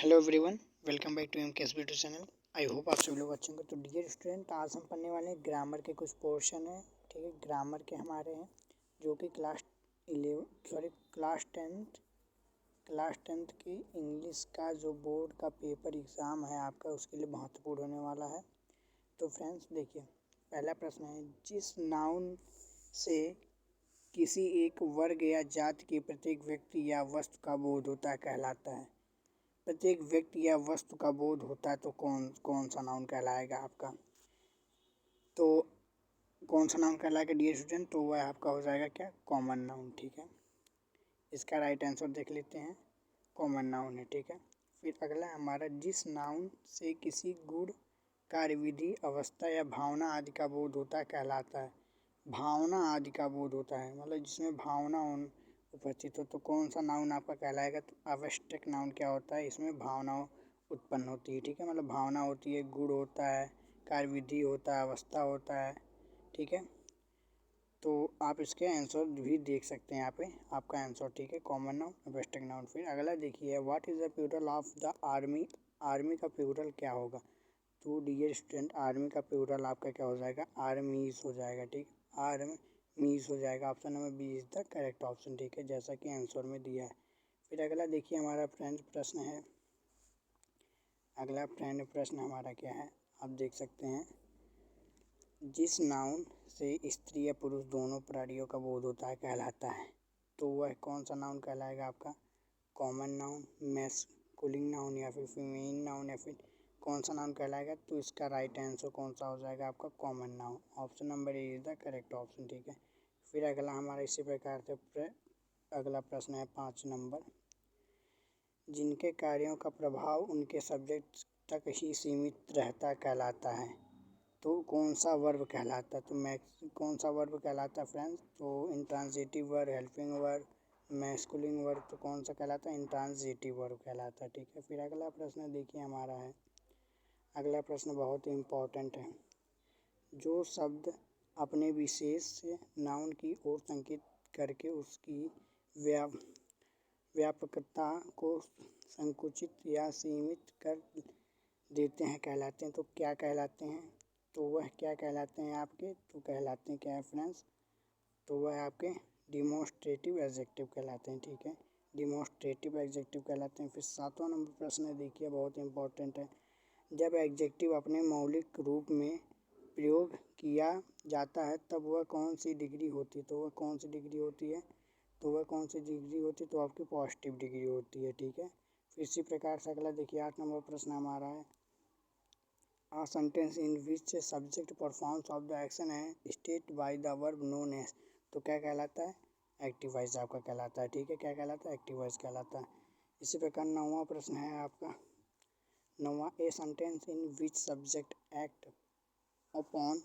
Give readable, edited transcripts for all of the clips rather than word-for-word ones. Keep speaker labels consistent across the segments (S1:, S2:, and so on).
S1: Hello everyone, welcome back to M K S B channel. I hope आप सभी लोग अच्छे होंगे। तो डियर स्टूडेंट, आज हम पढ़ने वाले हैं ग्रामर के कुछ पोर्शन है। ठीक है, ग्रामर के हमारे हैं जो कि क्लास टेंथ की इंग्लिश का जो बोर्ड का पेपर एग्ज़ाम है आपका, उसके लिए महत्वपूर्ण होने वाला है। तो फ्रेंड्स देखिए, पहला प्रश्न है, जिस नाउन से किसी एक वर्ग या जाति के प्रत्येक व्यक्ति या वस्तु का बोध होता है कहलाता है। प्रत्येक व्यक्ति या वस्तु का बोध होता है तो कौन कौन सा नाउन कहलाएगा आपका। तो कौन सा नाउन कहलाएगा डियर स्टूडेंट, तो वह आपका हो जाएगा क्या, कॉमन नाउन। ठीक है, इसका राइट आंसर देख लेते हैं, कॉमन नाउन है। ठीक है, फिर अगला हमारा, जिस नाउन से किसी गुण, कार्यविधि, अवस्था या भावना आदि का बोध होता है कहलाता है। भावना आदि का बोध होता है मतलब जिसमें भावना उपस्थित हो, तो कौन सा नाउन आपका कहलाएगा। तो आवश्यक नाउन क्या होता है, इसमें भावना उत्पन्न होती है। ठीक है, मतलब भावना होती है, गुण होता है, कार्यविधि होता है, अवस्था होता है। ठीक है, तो आप इसके आंसर भी देख सकते हैं यहाँ पे आपका आंसर। ठीक है, कॉमन नाउन, आवश्यक नाउन। फिर अगला देखिए, what is the plural of the army. Army का प्लूरल क्या होगा। तो डियर स्टूडेंट, आर्मी का प्लूरल आपका क्या हो जाएगा, आर्मीज हो जाएगा। ठीक, आर्मीज हो जाएगा। Option number B is the correct option. ठीक है, जैसा कि आंसर में दिया है। फिर अगला देखिए, हमारा फ्रेंड प्रश्न है, अगला फ्रेंड प्रश्न हमारा क्या है, आप देख सकते हैं, जिस नाउन से स्त्री या पुरुष दोनों प्राणियों का बोध होता है कहलाता है। तो वह कौन सा नाउन कहलाएगा आपका, कॉमन नाउन, मैस्कुलिन नाउन या फिर फीमेल नाउन या फिर कौन सा नाउन कहलाएगा। तो इसका राइट आंसर कौन सा हो जाएगा आपका, common noun. Option number A is the correct option. ठीक है, फिर अगला हमारा इसी प्रकार से अगला प्रश्न है 5 नंबर, जिनके कार्यों का प्रभाव उनके सब्जेक्ट तक ही सीमित रहता कहलाता है। तो कौन सा वर्ब कहलाता है। तो कौन सा वर्ब कहलाता है फ्रेंड्स, तो intransitive verb, helping verb, masculine verb. तो कौन सा कहलाता है, इंट्रांजिटिव वर्ब कहलाता है। ठीक है, फिर अगला प्रश्न देखिए हमारा है, अगला प्रश्न बहुत ही इम्पोर्टेंट है, जो शब्द अपने विशेष नाउन की ओर संकेत करके उसकी व्यापकता को संकुचित या सीमित कर देते हैं कहलाते हैं। तो क्या कहलाते हैं, तो वह क्या कहलाते हैं आपके, तो कहलाते हैं क्या है फ्रेंड्स, तो वह आपके डिमोस्ट्रेटिव एडजेक्टिव कहलाते हैं। ठीक है, डिमोस्ट्रेटिव एडजेक्टिव कहलाते हैं। फिर 7वां नंबर प्रश्न देखिए, बहुत इंपॉर्टेंट है, जब एडजेक्टिव अपने मौलिक रूप में प्रयोग किया जाता है तब वह कौन सी डिग्री होती है। तो वह कौन सी डिग्री होती है, तो वह कौन सी डिग्री होती है, तो आपकी पॉजिटिव डिग्री होती है। ठीक है, फिर इसी प्रकार से अगला देखिए 8 नंबर प्रश्न हमारा है, A sentence in which subject performs of the action है state by the verb known as. तो क्या कहलाता है, एक्टिव वॉइस आपका कहलाता है। ठीक है, क्या कहलाता है, एक्टिव वॉइस कहलाता है। इसी प्रकार 9वां प्रश्न है आपका, 9वां, a sentence in which subject act upon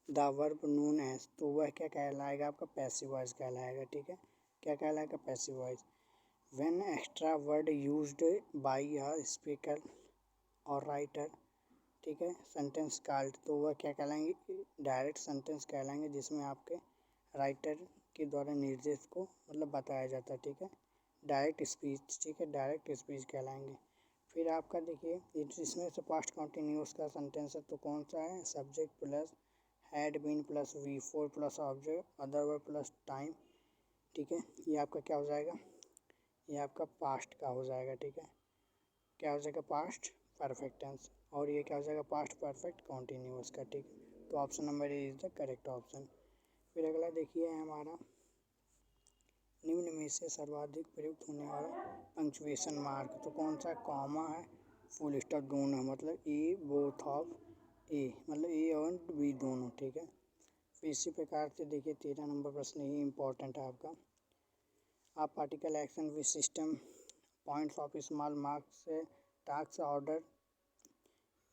S1: the verb known as. तो वह क्या कहलाएगा आपका, पैसिव वॉइस कहलाएगा। ठीक है, क्या कहलाएगा, passive voice. When extra word used by a speaker और राइटर। ठीक है, सेंटेंस कॉल्ड, तो वह क्या कहलाएंगे, डायरेक्ट सेंटेंस कहलाएंगे, जिसमें आपके राइटर के द्वारा निर्देश को मतलब बताया जाता है। ठीक है, डायरेक्ट स्पीच। ठीक है, डायरेक्ट स्पीच कहलाएंगे। फिर आपका देखिए, इसमें से पास्ट कंटिन्यूस का सेंटेंस है, तो कौन सा है, subject plus had been plus V4 plus object other verb plus time. ठीक है, ये आपका क्या हो जाएगा, ये आपका पास्ट का हो जाएगा। ठीक है, क्या हो जाएगा, पास्ट परफेक्ट टेंस, और ये क्या हो जाएगा, पास्ट परफेक्ट कॉन्टिन्यूस का। ठीक है, तो option number A is the correct option. फिर अगला देखिए हमारा, निम्न में से सर्वाधिक प्रयुक्त होने वाला पंक्चुएशन मार्क। तो कौन सा, कॉमा है, फुल स्टॉप दोनों है, मतलब ए बोथ ऑफ ए, मतलब ए और बी दोनों। ठीक है, फिर इसी प्रकार से देखिए 13 नंबर प्रश्न ही इम्पोर्टेंट है आपका, आप particle action with system points of small marks task order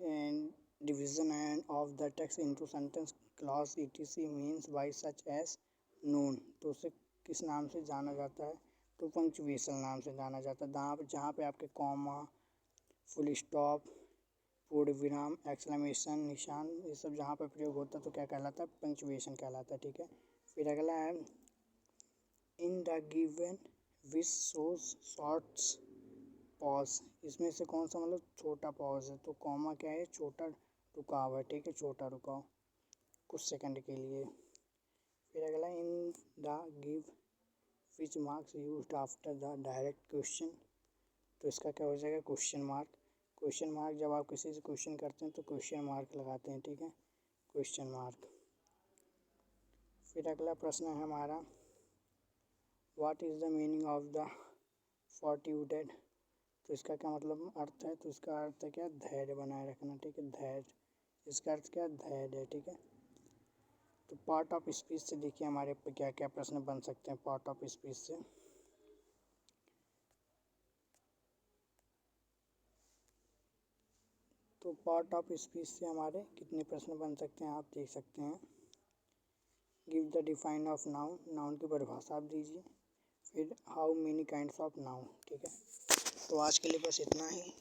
S1: and division and of the text into sentence clause etc means by such as known। तो उसे किस नाम से जाना जाता है, तो पंक्चुएशन नाम से जाना जाता है। जहाँ पे आपके कॉमा, फुल स्टॉप, पूर्ण विराम, एक्सक्लेमेशन निशान, ये सब जहाँ पे प्रयोग होता है तो क्या कहलाता है, पंक्चुएशन कहलाता है। ठीक है, फिर अगला है, in the given which shows shorts pause, इसमें से कौन सा मतलब छोटा पॉज है, तो कॉमा क्या है, छोटा रुकाव है, ठीक है, छोटा रुकाव कुछ सेकंड के लिए। फिर अगला in the give which marks used after the direct question, तो इसका क्या हो जाएगा, क्वेश्चन मार्क। क्वेश्चन मार्क जब आप किसी से क्वेश्चन करते हैं तो क्वेश्चन मार्क लगाते हैं, ठीक है, क्वेश्चन मार्क। फिर अगला प्रश्न है हमारा, what is the meaning of the fortitude, तो इसका क्या मतलब अर्थ है, तो इसका अर्थ है क्या, धैर्य बनाए रखना, ठीक है, धैर्य, इसका अर्थ क्या, धैर्य है, ठीक है। तो पार्ट ऑफ स्पीच से देखिए हमारे पे क्या क्या प्रश्न बन सकते हैं पार्ट ऑफ स्पीच से। तो पार्ट ऑफ स्पीच से हमारे कितने प्रश्न बन सकते हैं आप देख सकते हैं। Give the define of noun, noun की परिभाषा आप दीजिए। फिर how many kinds of noun, ठीक है। तो आज के लिए बस इतना ही।